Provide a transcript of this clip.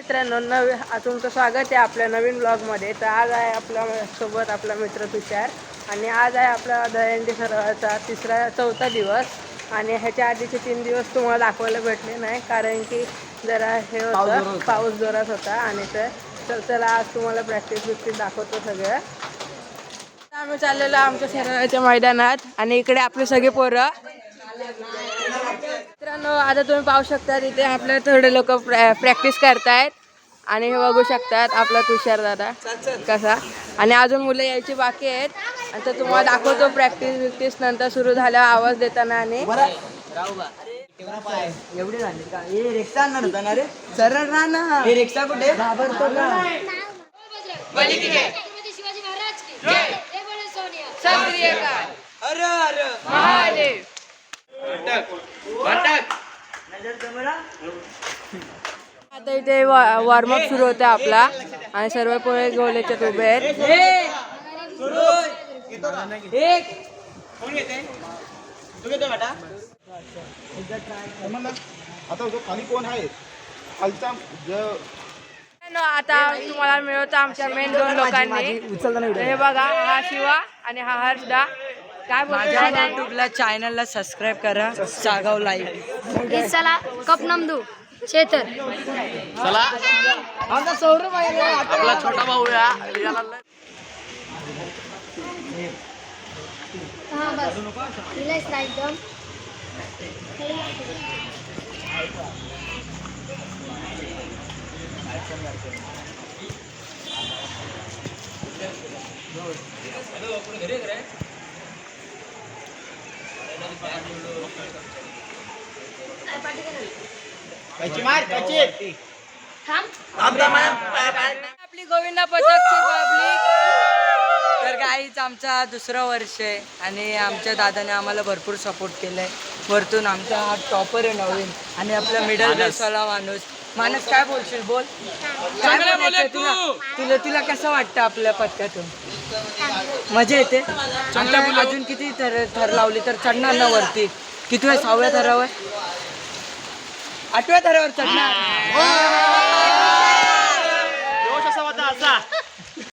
मित्रांनो, तुमचं स्वागत आहे आपल्या नवीन ब्लॉगमध्ये. तर आज आहे आपल्या सोबत आपला मित्र तुषार आणि आज आहे आपला दहीहंडी सरावाचा चौथा दिवस. आणि ह्याच्या आधीचे 3 दिवस तुम्हाला दाखवायला भेटले नाही कारण की जरा हे होतं, पाऊस जोरात होता. आणि तर चला आज तुम्हाला प्रॅक्टिस दाखवतो सगळं. आम्ही चाललेलो आमच्या सरावाच्या मैदानात आणि इकडे आपले सगळे पोरं. मित्रांनो, आता तुम्ही पाहू शकता इथे आपले थोडे लोक प्रॅक्टिस करतायत आणि हे बघू शकतात आपला तुषार दादा कसा. आणि अजून मुलं यायची बाकी आहेत. आणि तर तुम्हाला दाखवतो प्रॅक्टिस नंतर सुरू झाल्यावर आवाज देताना. आणि एवढे झाले का? हे रिक्षा आणणार होता ना रे? सरळ राहा ना. हे रिक्षा कुठे घाबरतो का? आता इथे वॉर्मअप सुरू होतं आपला आणि सर्व पोरे गोल याच्यात उभे आहेत. आता जो खाली कोण आहे खालचा आता तुम्हाला मिळवतं आमच्या मेन 2 लोकांनी. हे बघा, हा शिवा आणि हा हर्षदा. काय माझ्या युट्यूबला चॅनलला सबस्क्राईब करा. सागाव लाईव्ह. चला कप नमदू चेतर. चला आमचा सौरभ आहे आपला छोटा भाऊ या हां बस रिलॅक्स राहा एकदम. आपली गोविंदा पथकची पब्लिक. तर गाईच आमचा 2रं वर्ष आहे आणि आमच्या दादाने आम्हाला भरपूर सपोर्ट केलाय. वरतून आमचा हा टॉपर आहे नवीन आणि आपला मिडल बेसवाला माणूस काय बोलशील? बोल. काय बोलायचं तुला? तुला कसं वाटतं आपल्या पथकातून? मजा येते. अजून किती थर लावली तर चढणार ना वरती? किती 6व्या थरावर 8व्या थरावर चढणार.